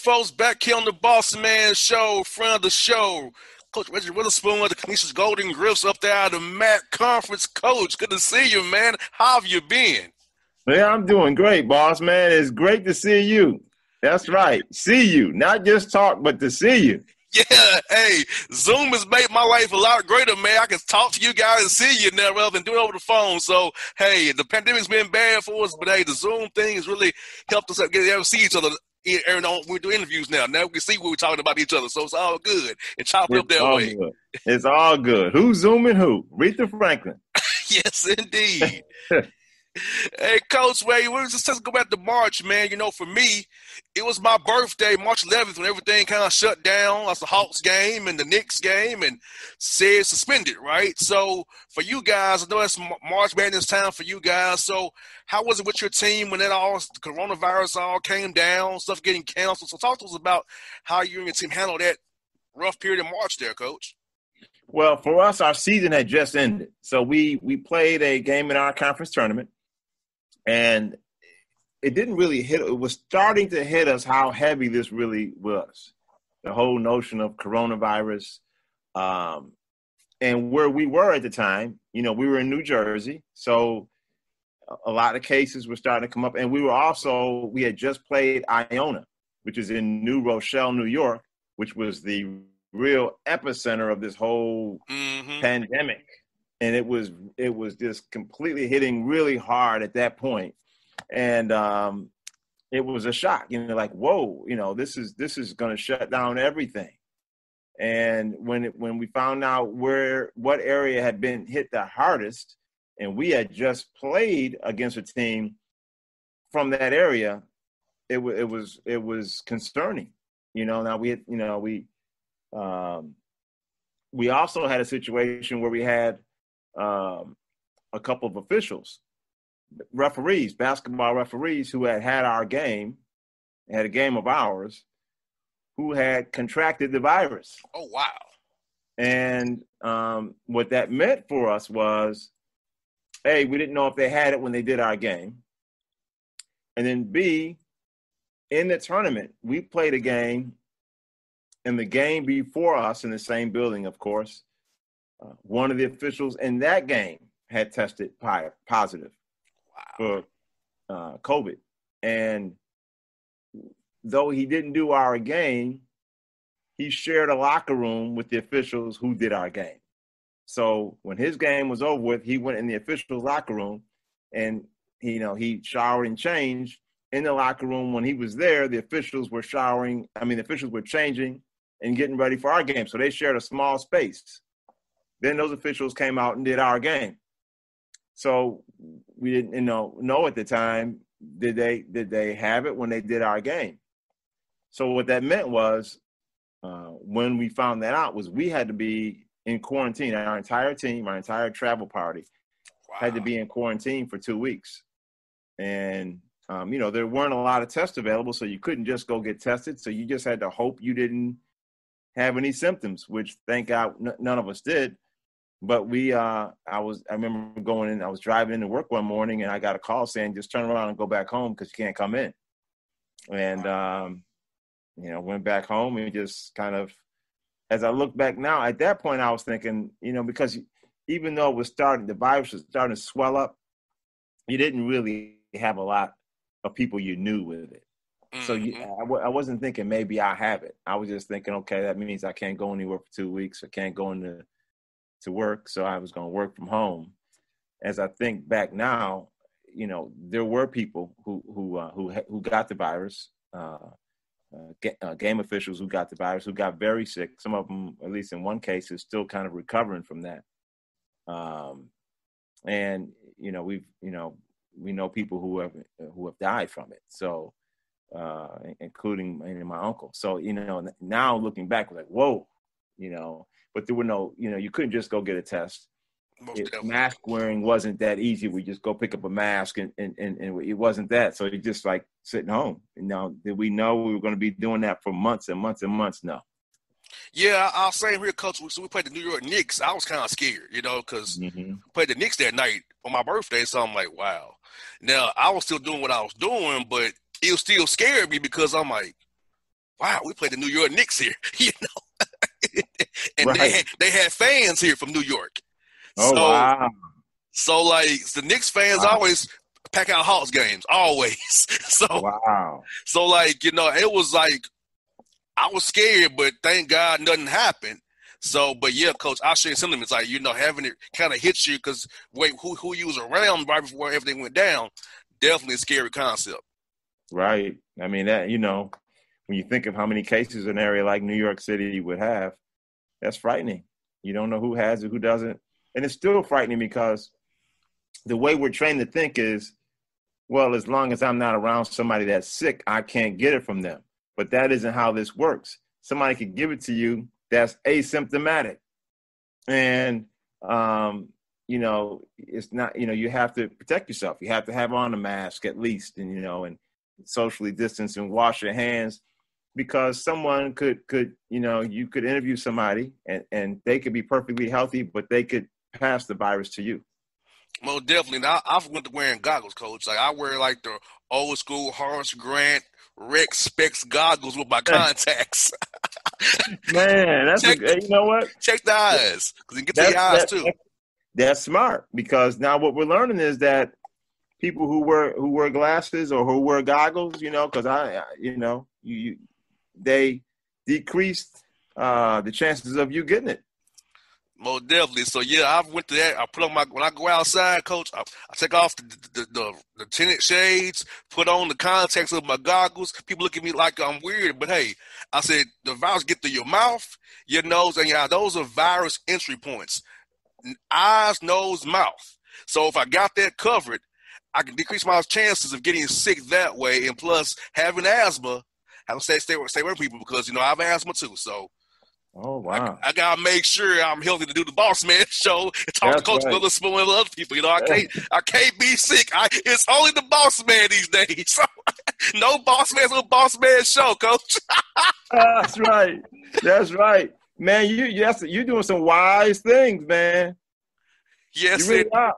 folks, back here on the Bossman Show, friend of the show, Coach Reggie Witherspoon of the Canisius Golden Griffs up there at the MAC Conference. Coach, good to see you, man. How have you been? Yeah, I'm doing great, boss, man. It's great to see you. That's right. See you. Not just talk, but to see you. Yeah, hey, Zoom has made my life a lot greater, man. I can talk to you guys and see you now rather than do it over the phone. So, hey, the pandemic's been bad for us, but, hey, the Zoom thing has really helped us get able to see each other. We do interviews now. Now we can see what we're talking about each other, so it's all good. And chop it up that way. Good. It's all good. Who's Zooming who? Aretha Franklin. Yes, indeed. Hey, Coach, man, we're just go back to March, man. You know, for me, it was my birthday, March 11th, when everything kind of shut down. That's the Hawks game and the Knicks game and said suspended, right? So for you guys, I know it's March Madness time for you guys. So how was it with your team when that the coronavirus all came down, stuff getting canceled? So talk to us about how you and your team handled that rough period in March there, Coach. Well, for us, our season had just ended. So we played a game in our conference tournament. And it didn't really hit. It was starting to hit us how heavy this really was. The whole notion of coronavirus. And where we were at the time, you know, we were in New Jersey. So a lot of cases were starting to come up. And we had just played Iona, which is in New Rochelle, New York, which was the real epicenter of this whole pandemic. And it was just completely hitting really hard at that point. And it was a shock, you know, like, whoa, you know, this is going to shut down everything. And when we found out what area had been hit the hardest, and we had just played against a team from that area, it was concerning. You know, now we also had a situation where we had a couple of officials, basketball referees who had our game, had a game of ours, who had contracted the virus. Oh, wow. And what that meant for us was, A, we didn't know if they had it when they did our game. And then B, in the tournament, we played a game, and the game before us in the same building, of course, one of the officials in that game had tested positive for COVID. And though he didn't do our game, he shared a locker room with the officials who did our game. So when his game was over with, he went in the officials' locker room and, you know, he showered and changed. In the locker room when he was there, the officials were changing and getting ready for our game. So they shared a small space. Then those officials came out and did our game. So we didn't know at the time, did they have it when they did our game? So what that meant was when we found that out was we had to be in quarantine. Our entire team, our entire travel party had to be in quarantine for 2 weeks. And, there weren't a lot of tests available, so you couldn't just go get tested. So you just had to hope you didn't have any symptoms, which thank God none of us did. But I remember going in, I was driving into work one morning and I got a call saying, just turn around and go back home because you can't come in. And, went back home and just kind of, as I look back now, at that point I was thinking, because even though the virus was starting to swell up, you didn't really have a lot of people you knew with it. So I wasn't thinking maybe I have it. I was just thinking, okay, that means I can't go anywhere for 2 weeks. I can't go into work, so I was going to work from home. As I think back now, there were people who got the virus, game officials who got the virus, who got very sick. Some of them, at least in one case, is still kind of recovering from that. And we know people who have died from it. So, including my uncle. So, now looking back, we're like, whoa, but there were no, you couldn't just go get a test. Mask wearing wasn't that easy. We just go pick up a mask and it wasn't that. So you just like sitting home. Now, did we know we were going to be doing that for months and months and months? No. Yeah, I'll say here, Coach. So we played the New York Knicks. I was kind of scared, because we played the Knicks that night on my birthday. So I'm like, wow. Now, I was still doing what I was doing, but it still scared me because I'm like, wow, we played the New York Knicks here, and Right. they had fans here from New York. Oh, So wow. so like the Knicks fans Wow. always pack out Hawks games, always. Wow. So like, it was like I was scared, but thank God nothing happened. So, but yeah, Coach, I share sentiments like, having it kind of hit you because who you was around right before everything went down, definitely a scary concept. Right. I mean, that, when you think of how many cases an area like New York City would have, that's frightening. You don't know who has it, who doesn't. And it's still frightening because the way we're trained to think is, well, as long as I'm not around somebody that's sick, I can't get it from them. But that isn't how this works. Somebody could give it to you that's asymptomatic. And, it's not, you have to protect yourself. You have to have on a mask at least, and socially distance and wash your hands, because someone could you could interview somebody and they could be perfectly healthy, but they could pass the virus to you. Well, definitely. Now, I went to wearing goggles, Coach. Like I wear like the old school Horace Grant Rex Specs goggles with my contacts. Man, you know what? Check the eyes, because you get to your eyes too. That's smart, because now what we're learning is that people who wear glasses or who wear goggles, because they decreased the chances of you getting it. Most definitely. So yeah, I went to that. I put on when I go outside, Coach, I take off the tinted shades, put on the contacts of my goggles. People look at me like I'm weird, but hey, I said the virus get through your mouth, your nose, and those are virus entry points. Eyes, nose, mouth. So if I got that covered, I can decrease my chances of getting sick that way. And plus, having asthma, I have to stay away from people because I have asthma too. So. Oh wow! I gotta make sure I'm healthy to do the Bossman Show and talk to Coach Witherspoon and other people. I can't be sick. It's only the Bossman these days. So, no Bossman, no Bossman Show, Coach. That's right, man. You're doing some wise things, man. Yes, you really are.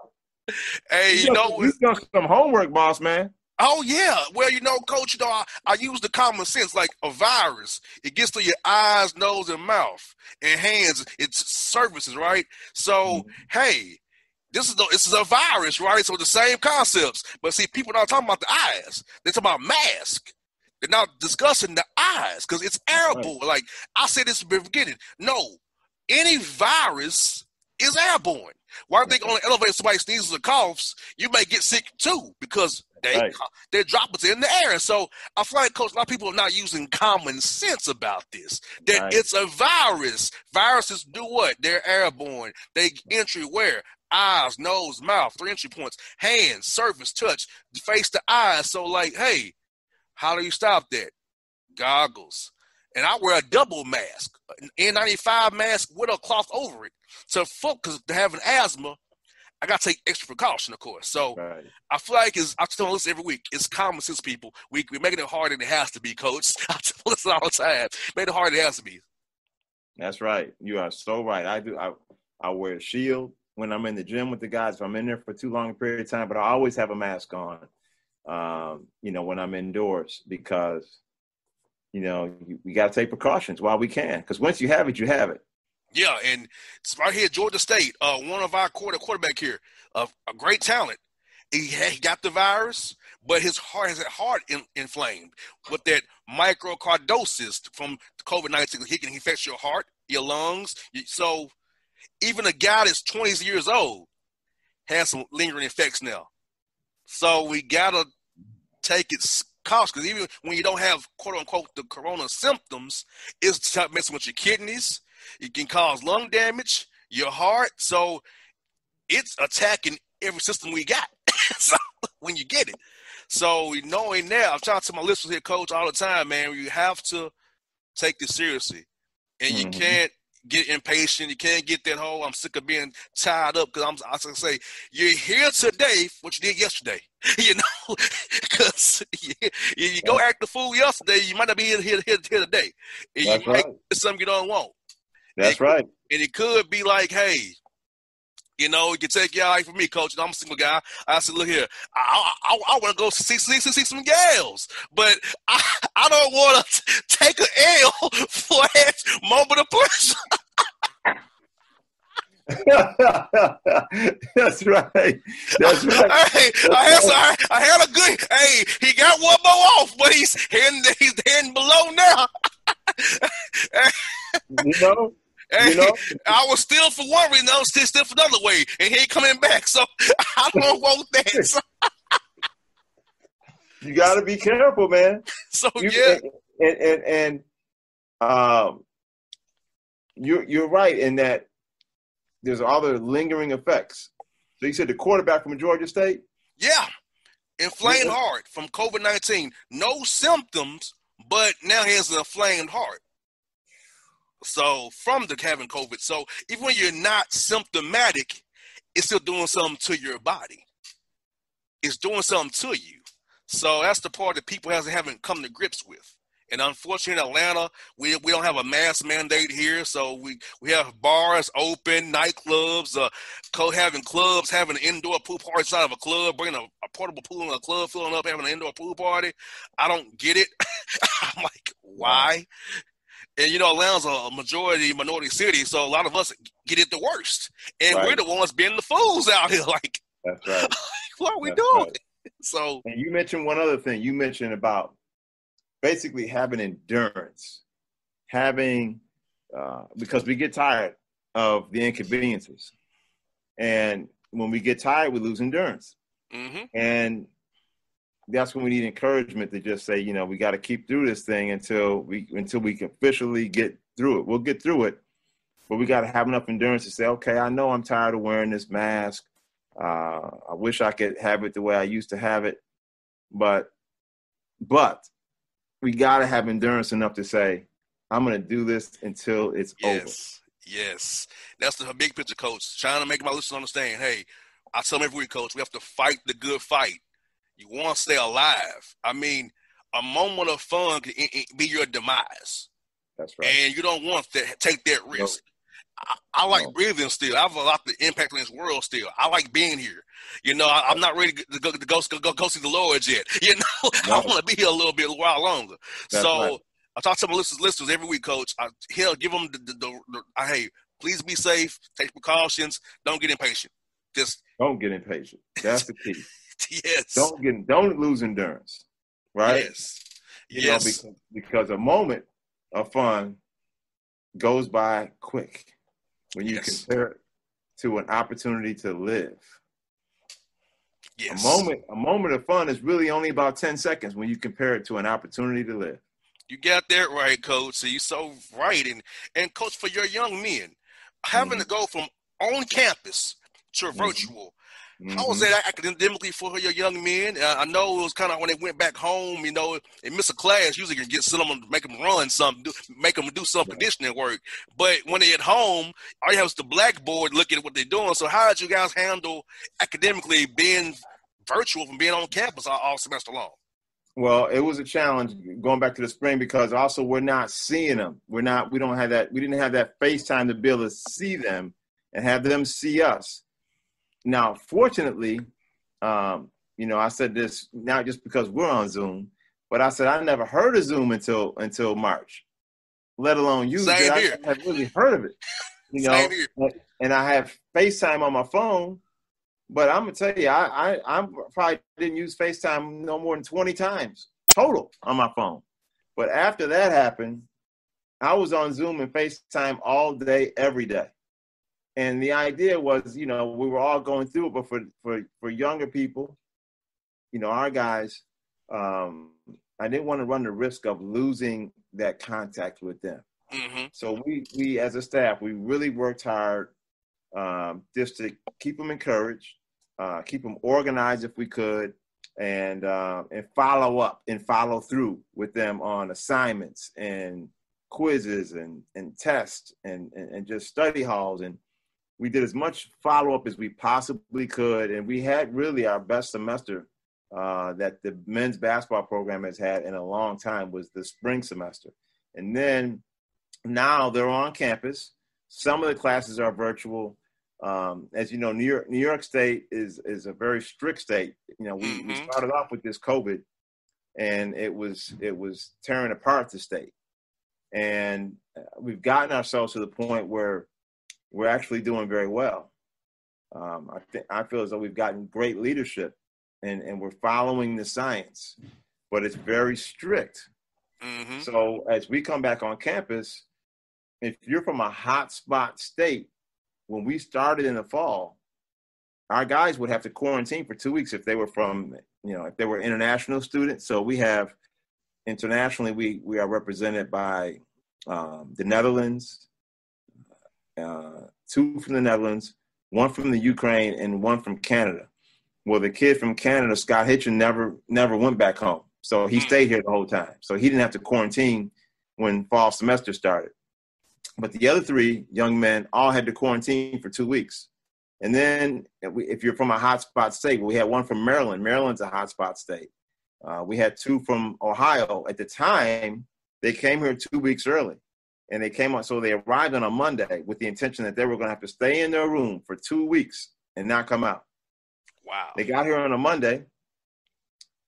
Hey, you've done some homework, boss man. Oh, yeah. Well, Coach, I use the common sense. Like a virus, it gets to your eyes, nose, and mouth, and hands. It's surfaces, right? So, hey, this is a virus, right? So the same concepts. But see, people are not talking about the eyes. They're talking about mask. They're not discussing the eyes because it's airborne. Right. Like I said this at the beginning. No, any virus is airborne. Why are they on the elevator? Somebody sneezes or coughs, you may get sick too because their droplets are in the air. And so I feel like, Coach, a lot of people are not using common sense about this. That it's a virus. Viruses do what? They're airborne. They entry where? Eyes, nose, mouth, 3 entry points, hands, surface, touch, face to eyes. So like, hey, how do you stop that? Goggles. And I wear a double mask, an N95 mask with a cloth over it. So, because having asthma, I got to take extra precaution, of course. So, I feel like I tell this every week, it's common sense, people. We're making it harder than it has to be, Coach. I tell this all the time. Make it harder than it has to be. That's right. You are so right. I do. I wear a shield when I'm in the gym with the guys. If I'm in there for too long a period of time, but I always have a mask on, when I'm indoors because – we got to take precautions while we can, because once you have it, you have it. Yeah, and it's right here, Georgia State, one of our quarterback here, a great talent. He got the virus, but his heart inflamed with that microcardosis from COVID-19. He can infect your heart, your lungs. So even a guy that's 20 years old has some lingering effects now. So we got to take it caution, because even when you don't have quote unquote the corona symptoms, it's messing with your kidneys. It can cause lung damage, your heart. So it's attacking every system we got. So when you get it. So knowing that, I'm trying to tell my listeners here, Coach, all the time, man, you have to take this seriously. And you can't get impatient. You can't get that whole I'm sick of being tied up, because I was going to say, you're here today for what you did yesterday. Because you go act the fool yesterday, you might not be here today. And you might get something you don't want. That's right. And it could be like, hey, You know, you can take your eye from me, coach. I'm a single guy. I said, look here, I want to go see some gals, but I don't want to take an L for that moment of pleasure. That's right. That's right. Hey, I had a good. Hey, he got one more off, but he's heading below now. You know, I was still for one reason, I was still for another way, and he ain't coming back. So I don't want that. So, you got to be careful, man. So you're right in that there's other lingering effects. So you said the quarterback from Georgia State? Yeah, inflamed heart from COVID-19. No symptoms, but now he has an inflamed heart. So from the having COVID. So even when you're not symptomatic, it's still doing something to your body. It's doing something to you. So that's the part that people haven't come to grips with. And unfortunately, in Atlanta, we don't have a mask mandate here. So we have bars open, nightclubs, having clubs, having an indoor pool party inside of a club, bringing a portable pool in a club, filling up, having an indoor pool party. I don't get it. I'm like, why? And, you know, Atlanta's a minority city, so a lot of us get it the worst. And we're the ones being the fools out here. Like, that's right. What are we doing? Right. So, and you mentioned one other thing. You mentioned about basically having endurance, because we get tired of the inconveniences. And when we get tired, we lose endurance. Mm-hmm. And that's when we need encouragement to just say, you know, we got to keep through this thing until we can officially get through it. We'll get through it, but we got to have enough endurance to say, okay, I know I'm tired of wearing this mask. I wish I could have it the way I used to have it, but we got to have endurance enough to say, I'm going to do this until it's over. Yes. That's the big picture, coach. Trying to make my listeners understand, hey, I tell them every week, coach, we have to fight the good fight. You want to stay alive. I mean, a moment of fun can be your demise. That's right. And you don't want to take that risk. No. I like breathing still. I have a lot of impact on this world still. I like being here. You know, I'm not ready to go see the Lord yet. You know, I want to be here a little bit, a while longer. That's so right. I talk to my listeners every week, coach. Give them hey, please be safe. Take precautions. Don't get impatient. Just don't get impatient. That's the key. Yes. Don't lose endurance, right? Yes. Know, because a moment of fun goes by quick when you compare it to an opportunity to live. Yes. A moment of fun is really only about 10 seconds when you compare it to an opportunity to live. You got that right, coach. So you're so right. And coach, for your young men, having to go from on campus to virtual, how was that academically for your young men? I know it was kind of when they went back home, you know, and miss a class, usually you can get someone to make them run something, make them do some conditioning work. But when they're at home, all you have is the blackboard looking at what they're doing. So how did you guys handle academically being virtual from being on campus all semester long? Well, it was a challenge going back to the spring because also we're not seeing them. We didn't have that FaceTime to be able to see them and have them see us. Now, fortunately, you know, I said this not just because we're on Zoom, but I said I never heard of Zoom until March, let alone use it. I have really heard of it, you know. And I have FaceTime on my phone, but I'm gonna tell you, I probably didn't use FaceTime no more than 20 times total on my phone. But after that happened, I was on Zoom and FaceTime all day, every day. And the idea was, you know, we were all going through it, but for younger people, you know, our guys, I didn't want to run the risk of losing that contact with them. Mm-hmm. So we as a staff, we really worked hard just to keep them encouraged, keep them organized if we could, and follow up and follow through with them on assignments and quizzes and tests and just study halls. And we did as much follow-up as we possibly could, and we had really our best semester that the men's basketball program has had in a long time was the spring semester. And then now they're on campus. Some of the classes are virtual. As you know, New York State is a very strict state. You know, we started off with this COVID, and it was tearing apart the state. And we've gotten ourselves to the point where we're actually doing very well. I feel as though we've gotten great leadership, and we're following the science, but it's very strict. So as we come back on campus, if you're from a hotspot state, when we started in the fall, our guys would have to quarantine for 2 weeks if they were from, if they were international students. So we have internationally, we are represented by the Netherlands, 2 from the Netherlands, 1 from the Ukraine, and 1 from Canada. Well, the kid from Canada, Scott Hitchen, never went back home. So he stayed here the whole time. So he didn't have to quarantine when fall semester started. But the other 3 young men all had to quarantine for 2 weeks. And then if you're from a hotspot state, we had 1 from Maryland. Maryland's a hotspot state. We had 2 from Ohio. At the time, they came here 2 weeks early. And they came on, so they arrived on a Monday with the intention that they were going to have to stay in their room for 2 weeks and not come out. Wow. They got here on a Monday.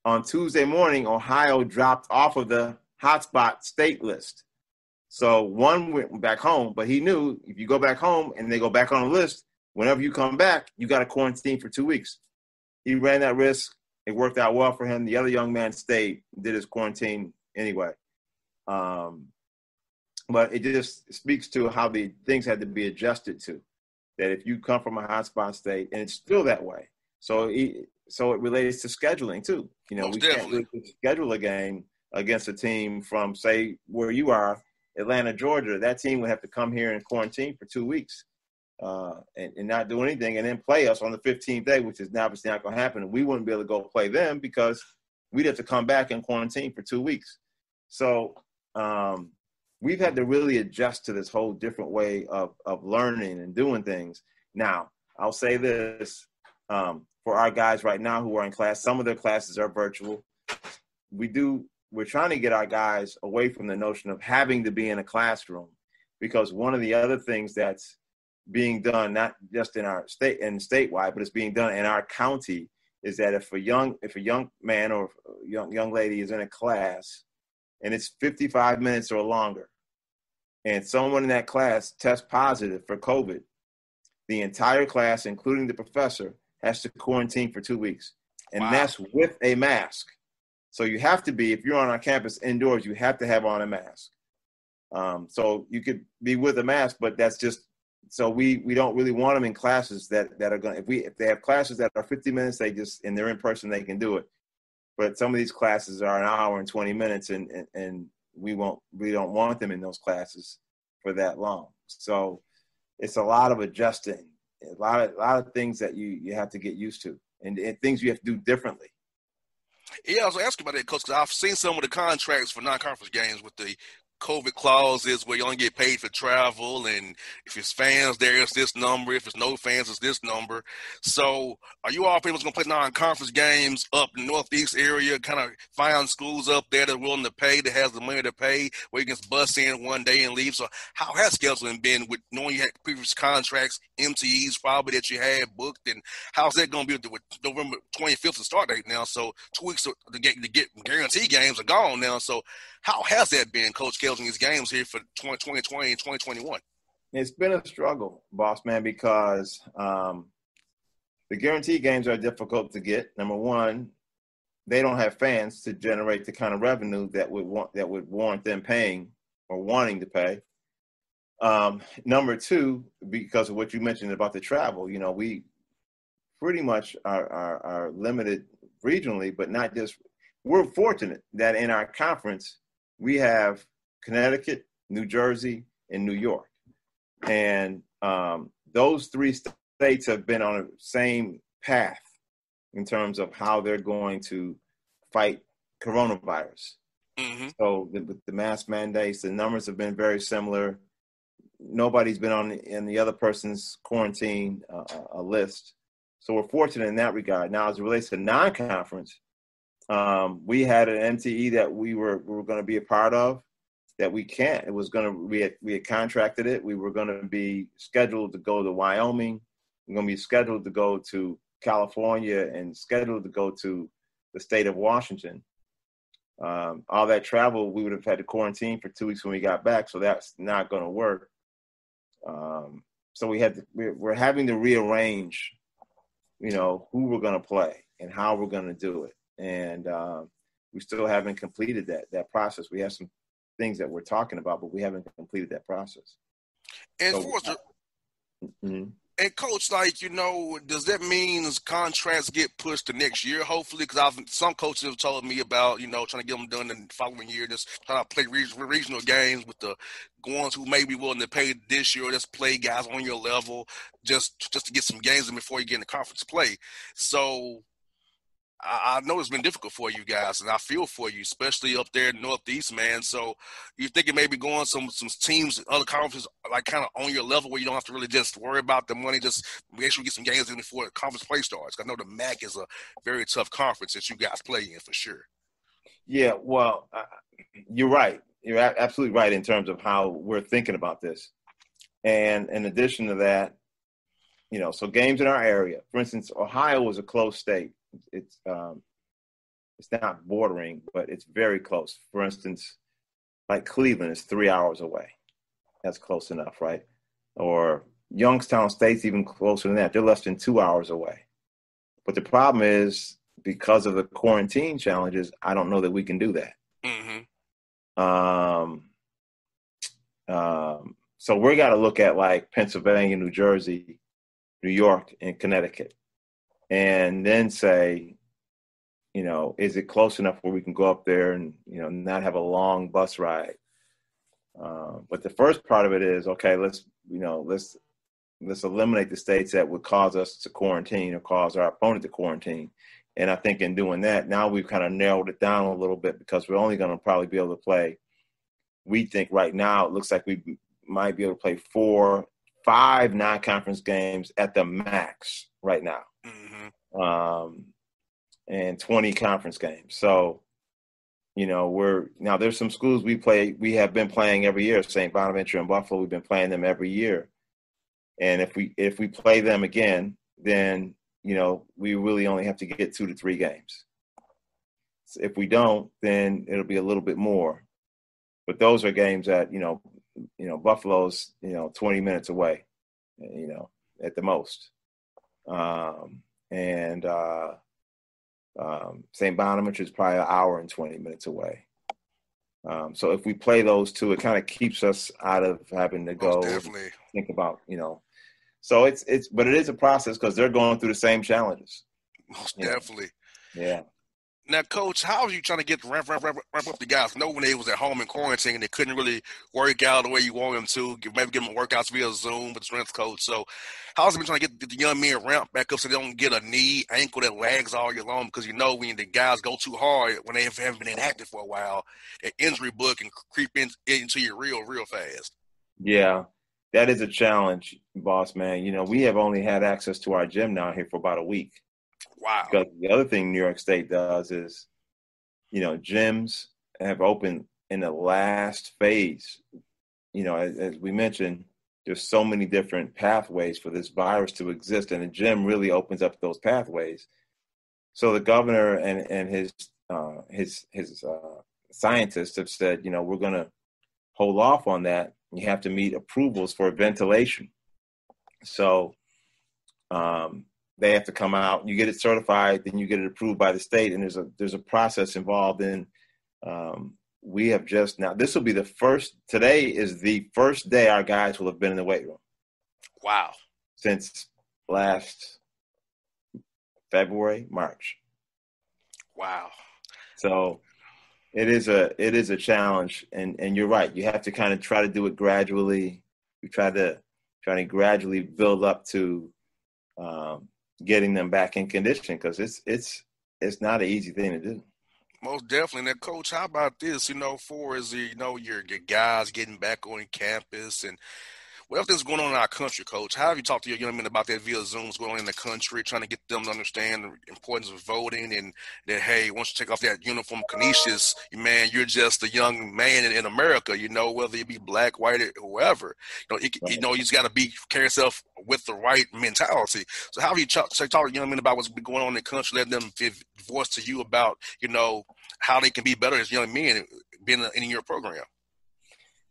On Tuesday morning, Ohio dropped off of the hotspot state list. So 1 went back home, but he knew if you go back home and they go back on the list, whenever you come back, you got to quarantine for 2 weeks. He ran that risk. It worked out well for him. The other young man stayed, did his quarantine anyway. But it just speaks to how the things had to be adjusted to, that if you come from a hotspot state, and it's still that way. So it relates to scheduling too. Most we definitely can't really schedule a game against a team from, say, where you are, Atlanta, Georgia. That team would have to come here and quarantine for 2 weeks and not do anything, and then play us on the 15th day, which is obviously not going to happen. And we wouldn't be able to go play them because we'd have to come back and quarantine for 2 weeks. So we've had to really adjust to this whole different way of learning and doing things. Now, I'll say this. For our guys right now who are in class, some of their classes are virtual. We're trying to get our guys away from the notion of having to be in a classroom, because one of the other things that's being done, not just in our state and statewide, but it's being done in our county, is that if a young man or a young lady is in a class and it's 55 minutes or longer, and someone in that class tests positive for COVID, the entire class, including the professor, has to quarantine for 2 weeks. And that's with a mask. So you have to be, if you're on our campus indoors, you have to have on a mask. So you could be with a mask, but that's just, so we don't really want them in classes that are going to, if they have classes that are 50 minutes, and they're in person, they can do it. But some of these classes are an hour and 20 minutes, and we don't want them in those classes for that long. So it's a lot of adjusting. A lot of things that you have to get used to, and things you have to do differently. Yeah, I was asking about that, Coach, because I've seen some of the contracts for non-conference games with the COVID clauses where you only get paid for travel, and if it's fans there, it's this number. If it's no fans, it's this number. So are you all pretty much going to play non-conference games up in the Northeast area, kind of find schools up there that are willing to pay, that has the money to pay, where you can bus in one day and leave? So how has scheduling been with knowing you had previous contracts, MTEs probably that you had booked, and how's that going to be with November 25th to start date now? So 2 weeks to get guarantee games are gone now. So how has that been, Coach Kells, in these games here for 2020 and 2021? It's been a struggle, Bossman, because the guarantee games are difficult to get. Number one, they don't have fans to generate the kind of revenue that would warrant them paying or wanting to pay. Number two, because of what you mentioned about the travel, we pretty much are limited regionally, but not just. We're fortunate that in our conference, we have Connecticut, New Jersey, and New York. And those 3 states have been on the same path in terms of how they're going to fight coronavirus. Mm-hmm. So with the mask mandates, the numbers have been very similar. Nobody's been in the other person's quarantine list. So we're fortunate in that regard. Now, as it relates to non-conference, we had an MTE that we were going to be a part of that we can't. It was going to, we had contracted it. We were going to be scheduled to go to Wyoming we're going to be scheduled to go to California and scheduled to go to the state of Washington. All that travel, we would have had to quarantine for 2 weeks when we got back, so that's not going to work. So we're having to rearrange, who we're going to play and how we're going to do it. And we still haven't completed that process. We have some things that we're talking about, but we haven't completed that process. And mm-hmm. And Coach, does that mean contracts get pushed to next year, hopefully? Because some coaches have told me about, trying to get them done in the following year, just trying to play regional games with the ones who may be willing to pay this year, or just play guys on your level, just to get some games in before you get into conference play. So I know it's been difficult for you guys, and I feel for you, especially up there in the Northeast, man. So you're thinking maybe going some teams, other conferences, like kind of on your level where you don't have to really just worry about the money, just make sure you get some games in before the conference play starts. I know the MAC is a very tough conference that you guys play in for sure. Yeah, well, you're right. You're absolutely right in terms of how we're thinking about this. And in addition to that, so games in our area, for instance, Ohio is a close state. It's not bordering, but it's very close. For instance, like Cleveland is 3 hours away. That's close enough, right? Or Youngstown State's even closer than that. They're less than 2 hours away. But the problem is, because of the quarantine challenges, I don't know that we can do that. Mm-hmm. So we got to look at like Pennsylvania, New Jersey, New York, and Connecticut. And then say, is it close enough where we can go up there and, not have a long bus ride? But the first part of it is, okay, let's eliminate the states that would cause us to quarantine or cause our opponent to quarantine. And I think in doing that, now we've kind of narrowed it down a little bit, because we're only going to probably be able to play. We think right now, it looks like we might be able to play 4-5 non-conference games at the max right now. Mm-hmm. And 20 conference games. So, there's some schools we have been playing every year. St. Bonaventure and Buffalo, we've been playing them every year. And if we play them again, then, we really only have to get 2 to 3 games. So if we don't, then it'll be a little bit more. But those are games that, Buffalo's, 20 minutes away, at the most. And St. Bonaventure is probably an hour and 20 minutes away. So if we play those two, it kind of keeps us out of having to go think about, So but it is a process, because they're going through the same challenges. Most definitely. Yeah. Now, Coach, how are you trying to get ramp up the guys? I know when they was at home in quarantine and they couldn't really work out the way you want them to, maybe give them workouts via Zoom with the strength coach. So how's it been trying to get the young men ramped back up so they don't get a knee, ankle that lags all year long? Because when the guys go too hard, when they haven't been inactive for a while, that injury bug can creep into you real fast. Yeah, that is a challenge, boss man. We have only had access to our gym now here for about a week. Wow. Because the other thing New York State does is, gyms have opened in the last phase. As we mentioned, there's so many different pathways for this virus to exist, and the gym really opens up those pathways. So the governor and his scientists have said, we're going to hold off on that. You have to meet approvals for ventilation. So they have to come out. You get it certified, then you get it approved by the state, and there's a process involved in. We have just now. This will be the first. Today is the first day our guys will have been in the weight room. Wow! Since last February, March. Wow! So it is a challenge, and you're right. You have to kind of try to do it gradually. We try to gradually build up to getting them back in condition, because it's not an easy thing to do. Most definitely. Now, Coach, how about this? For your guys getting back on campus, and what else is going on in our country, Coach? How have you talked to your young men about that via Zoom, what's going on in the country, trying to get them to understand the importance of voting and that, hey, once you take off that uniform, Canisius, man, you're just a young man in America, whether you be black, white, or whoever. You just got to carry yourself with the right mentality. So how have you talked to young men about what's been going on in the country, let them give voice to you about, how they can be better as young men being in your program?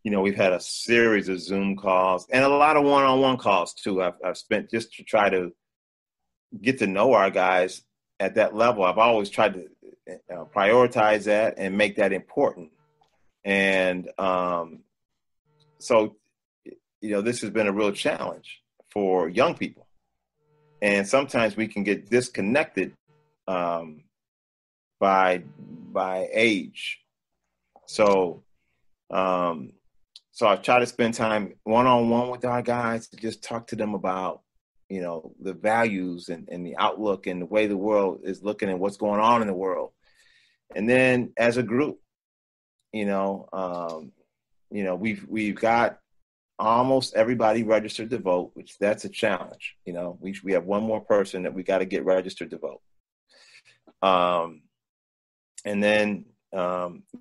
We've had a series of Zoom calls and a lot of one-on-one calls too. I've spent just to try to get to know our guys at that level. I've always tried to prioritize that and make that important. And so, this has been a real challenge for young people. And sometimes we can get disconnected by age. So I try to spend time one-on-one with our guys to just talk to them about, the values and the outlook and the way the world is looking at what's going on in the world. And then as a group, we've got almost everybody registered to vote, which that's a challenge. We have one more person that we got to get registered to vote. And then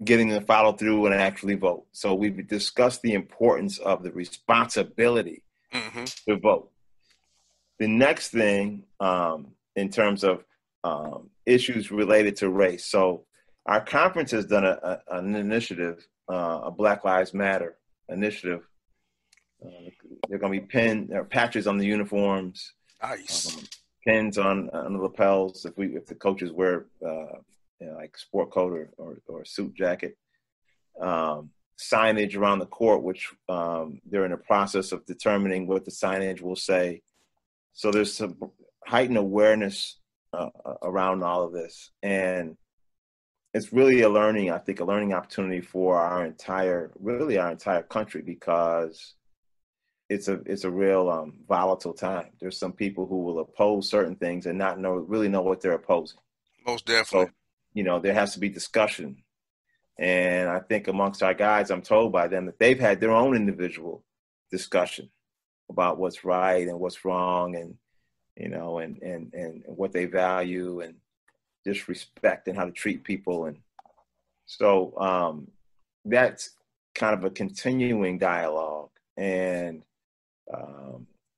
getting them to follow through and actually vote. So we've discussed the importance of the responsibility to vote. The next thing in terms of issues related to race. So our conference has done an initiative, a Black Lives Matter initiative. There are going to be patches on the uniforms, nice. Pins on the lapels if the coaches wear like sport coat or suit jacket. Signage around the court, which they're in the process of determining what the signage will say. So there's some heightened awareness around all of this, and it's really a learning opportunity for our entire country, because it's a real volatile time. There's some people who will oppose certain things and not really know what they're opposing. Most definitely. So, there has to be discussion. And I think amongst our guys, I'm told by them that they've had their own individual discussion about what's right and what's wrong, and and what they value, and just respect and how to treat people. And so that's kind of a continuing dialogue. And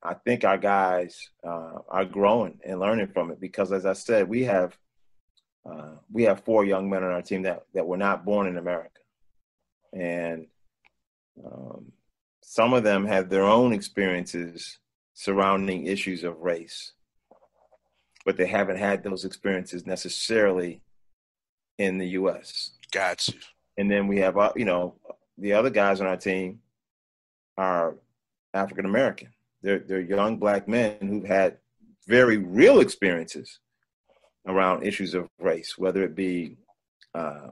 I think our guys are growing and learning from it, because, as I said, we have 4 young men on our team that were not born in America. And some of them have their own experiences surrounding issues of race, but they haven't had those experiences necessarily in the U.S. Got you. And then we have, the other guys on our team are African American. They're young Black men who've had very real experiences around issues of race, whether it be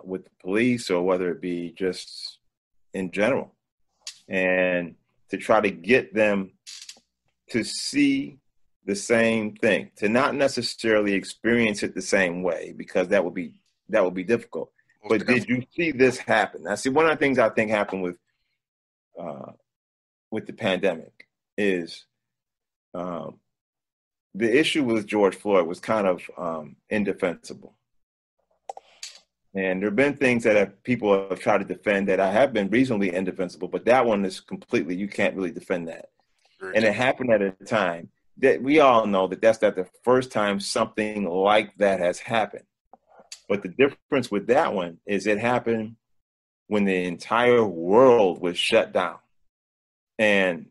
with the police or whether it be just in general. And to try to get them to see the same thing, to not necessarily experience it the same way, because that would be difficult. But did you see this happen? Now, see, one of the things I think happened with the pandemic is the issue with George Floyd was kind of indefensible. And there have been things that people have tried to defend that have been reasonably indefensible, but that one is completely, you can't really defend that. And it happened at a time that we all know that that's not the first time something like that has happened. But the difference with that one is it happened when the entire world was shut down. And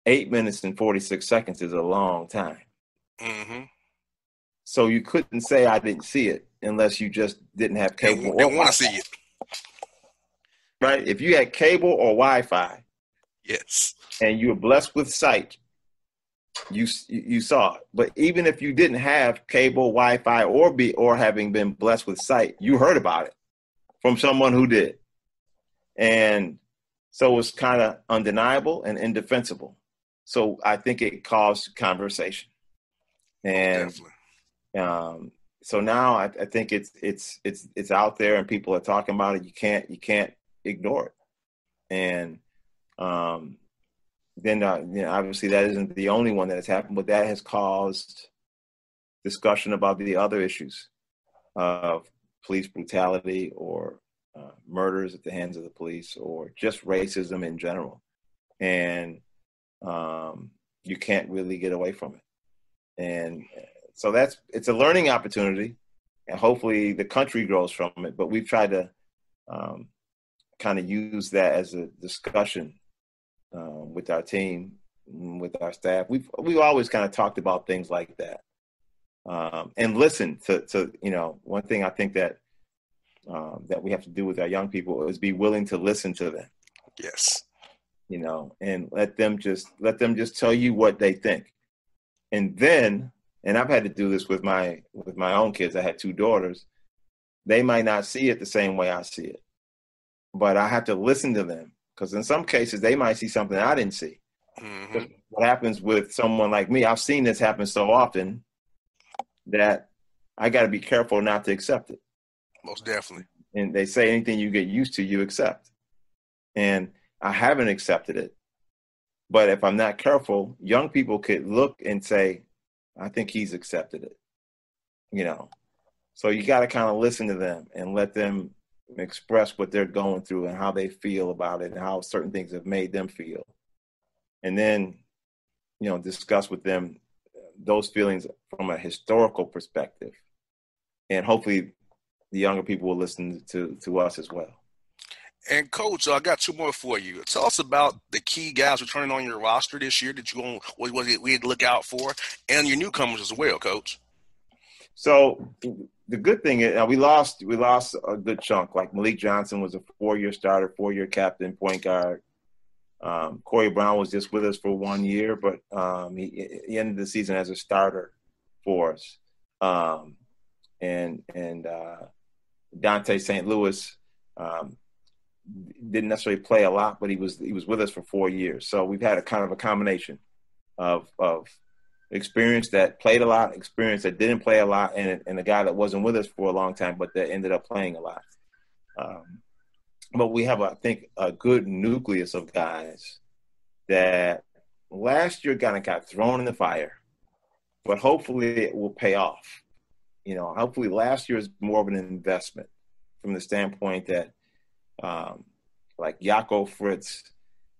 8 minutes and 46 seconds is a long time. Mm-hmm. So you couldn't say I didn't see it unless you just didn't have cable or want to see it. Right? If you had cable or Wi-Fi, yes, and you were blessed with sight, you saw it. But even if you didn't have cable, Wi-Fi, or having been blessed with sight, you heard about it from someone who did. And so it was kind of undeniable and indefensible. So I think it caused conversation. And so now I think it's out there and people are talking about it. You can't ignore it. And then obviously that isn't the only one that has happened, but that has caused discussion about the other issues of police brutality or murders at the hands of the police or just racism in general. And you can't really get away from it. And so it's a learning opportunity, and hopefully the country grows from it. But we've tried to kind of use that as a discussion with our team, with our staff. We've always kind of talked about things like that, and listen to one thing I think that we have to do with our young people is be willing to listen to them. Yes. And let them just tell you what they think. And then, and I've had to do this with my own kids. I had 2 daughters. They might not see it the same way I see it, but I have to listen to them because in some cases they might see something I didn't see. Mm-hmm. What happens with someone like me, I've seen this happen so often that I got to be careful not to accept it. Most definitely. And they say anything you get used to, you accept. And I haven't accepted it. But if I'm not careful, young people could look and say, I think he's accepted it. So you got to kind of listen to them and let them express what they're going through and how they feel about it and how certain things have made them feel. And then, discuss with them those feelings from a historical perspective. And hopefully the younger people will listen to us as well. And Coach, I got 2 more for you. Tell us about the key guys returning on your roster this year that we had to look out for, and your newcomers as well, Coach. So the good thing is we lost a good chunk. Like Malik Johnson was a 4-year starter, 4-year captain, point guard. Corey Brown was just with us for 1 year, but he ended the season as a starter for us. And Dante St. Louis didn't necessarily play a lot, but he was with us for 4 years. So we've had a kind of a combination of experience that played a lot, experience that didn't play a lot, and a guy that wasn't with us for a long time, but that ended up playing a lot. But we have, I think, a good nucleus of guys that last year kind of got thrown in the fire, but hopefully it will pay off. Hopefully last year is more of an investment from the standpoint that like Jaco Fritz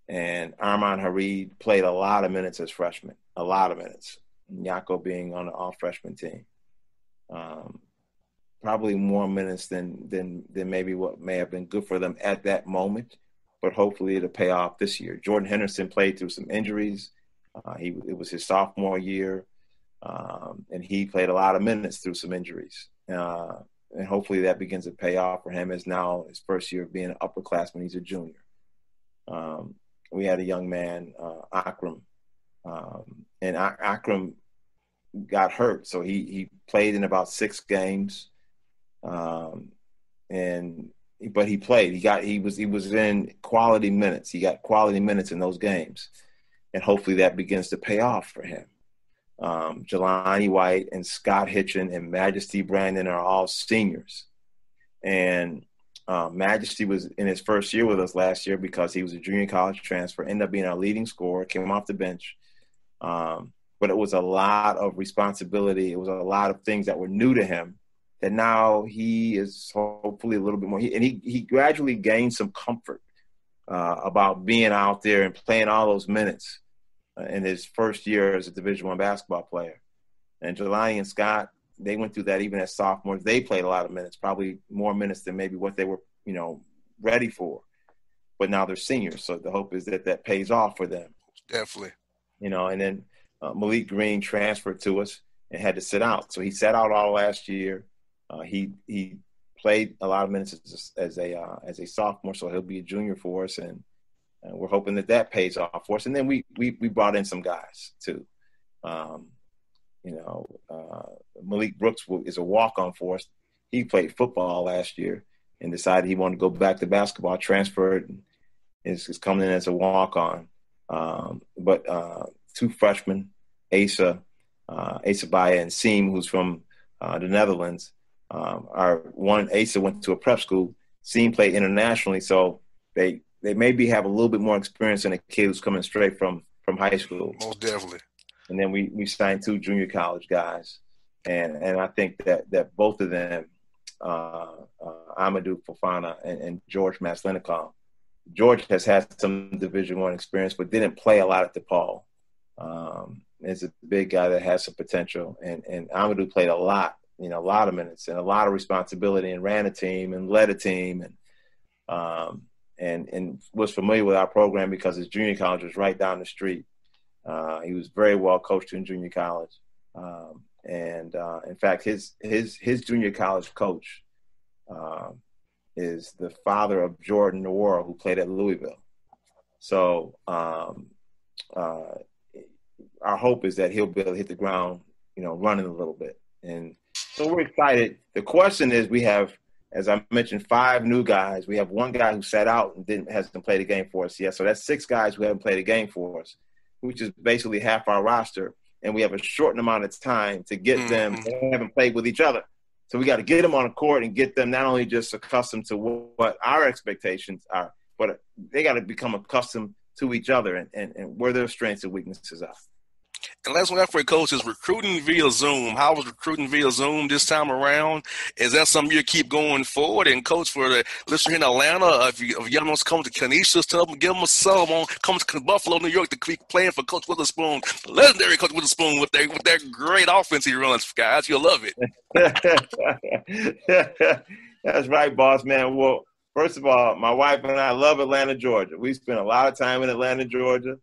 and Armand Harid played a lot of minutes as freshmen, a lot of minutes. Jaco being on the all-freshman team. Probably more minutes than maybe what may have been good for them at that moment, but hopefully it'll pay off this year. Jordan Henderson played through some injuries. It was his sophomore year, and he played a lot of minutes through some injuries. And hopefully that begins to pay off for him as now his first year of being an upperclassman. He's a junior. We had a young man, Akram, and Akram got hurt, so he played in about 6 games. But he played. He was in quality minutes. He got quality minutes in those games, and hopefully that begins to pay off for him. Jelani White and Scott Hitchin and Majesty Brandon are all seniors, and Majesty was in his first year with us last year because he was a junior college transfer. Ended up being our leading scorer. Came off the bench. But it was a lot of responsibility. It was a lot of things that were new to him. That now he is hopefully a little bit more. He gradually gained some comfort about being out there and playing all those minutes in his first year as a Division I basketball player. And Jelani and Scott, they went through that even as sophomores. They played a lot of minutes, probably more minutes than maybe what they were, ready for. But now they're seniors, so the hope is that pays off for them. Definitely. And then Malik Green transferred to us and had to sit out. So he sat out all last year. He played a lot of minutes as a sophomore, so he'll be a junior for us, and we're hoping that pays off for us. And then we brought in some guys too. Malik Brooks is a walk-on for us. He played football last year and decided he wanted to go back to basketball, transferred, and is coming in as a walk-on. But 2 freshmen, Asa Baya and Seam, who's from the Netherlands. Asa went to a prep school. Seam played internationally, so they they maybe have a little bit more experience than a kid who's coming straight from high school. Most definitely. And then we signed 2 junior college guys, and I think that both of them, Amadou Fofana and George Maslinikov. George has had some Division I experience, but didn't play a lot at DePaul. Is a big guy that has some potential, and Amadou played a lot of minutes and a lot of responsibility, and ran a team and led a team, and was familiar with our program because his junior college was right down the street. He was very well coached in junior college, and in fact, his junior college coach is the father of Jordan Noir, who played at Louisville. So our hope is that he'll be able to hit the ground, running a little bit. And so we're excited. The question is, we have, as I mentioned, 5 new guys. We have 1 guy who sat out and hasn't played a game for us yet. So that's 6 guys who haven't played a game for us, which is basically half our roster. And we have a shortened amount of time to get them. They haven't played with each other. So we got to get them on the court and get them not only just accustomed to what our expectations are, but they got to become accustomed to each other and where their strengths and weaknesses are. And last one for Coach is recruiting via Zoom. How was recruiting via Zoom this time around? Is that something you keep going forward? And Coach, for the listener here in Atlanta, if y'all want to come to Canisius, tell them, give them a sub on, come to Buffalo, New York to be playing for Coach Witherspoon, legendary Coach Witherspoon with that great offense he runs, guys. You'll love it. That's right, boss man. Well, first of all, my wife and I love Atlanta, Georgia. We spent a lot of time in Atlanta, Georgia.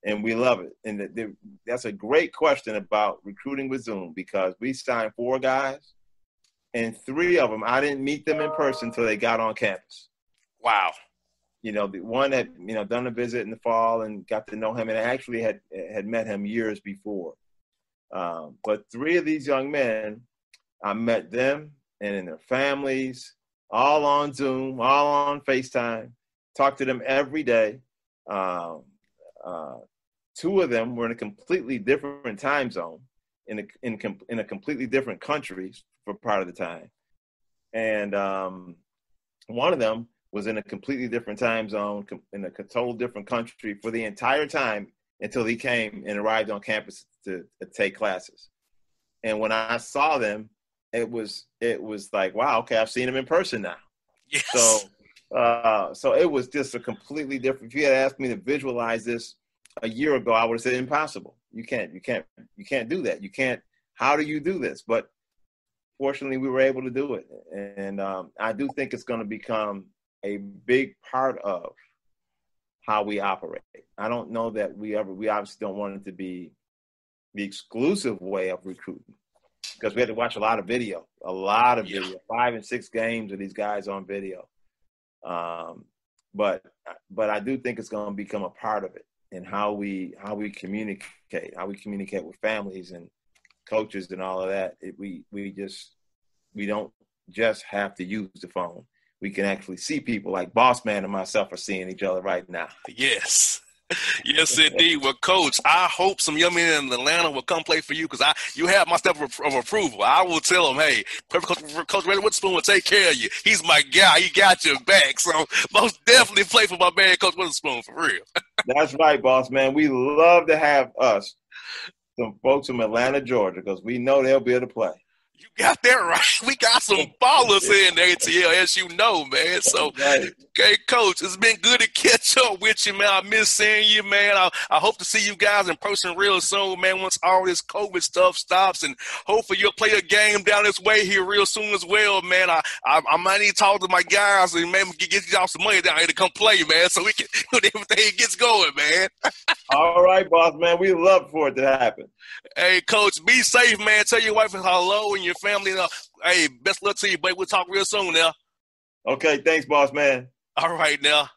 And we love it. And that's a great question about recruiting with Zoom, because we signed 4 guys, and 3 of them, I didn't meet them in person until they got on campus. Wow. The one that, done a visit in the fall and got to know him, and I actually had met him years before. But 3 of these young men, I met them and their families, all on Zoom, all on FaceTime, talked to them every day. 2 of them were in a completely different time zone, in a completely different country for part of the time, and 1 of them was in a completely different time zone in a total different country for the entire time until he came and arrived on campus to take classes. And when I saw them, it was like, wow, okay, I've seen him in person now. Yes. So it was just a completely different. If you had asked me to visualize this a year ago, I would have said impossible. You can't do that. You can't. How do you do this? But fortunately, we were able to do it, and I do think it's going to become a big part of how we operate. I don't know that we obviously don't want it to be the exclusive way of recruiting, because we had to watch a lot of video, 5 and 6 games of these guys on video. But I do think it's going to become a part of it. And how we communicate with families and coaches and all of that. We don't just have to use the phone. We can actually see people like Bossman and myself are seeing each other right now. Yes. Yes, indeed. Well, Coach, I hope some young men in Atlanta will come play for you, because you have my stamp of approval. I will tell them, hey, Coach Reggie Witherspoon will take care of you. He's my guy. He got your back. So most definitely play for my man, Coach Witherspoon, for real. That's right, boss man. We love to have some folks from Atlanta, Georgia, because we know they'll be able to play. You got that right. We got some ballers in the ATL, as you know, man. So, right. Okay, Coach, it's been good to catch up with you, man. I miss seeing you, man. I hope to see you guys in person real soon, man, once all this COVID stuff stops. And hopefully you'll play a game down this way here real soon as well, man. I might need to talk to my guys and maybe get y'all some money down here to come play, man, so we can everything gets going, man. All right, boss, man. We love for it to happen. Hey, Coach, be safe, man. Tell your wife hello and your family. Hey, best luck to you, buddy. We'll talk real soon now. Okay, thanks, boss, man. All right, now.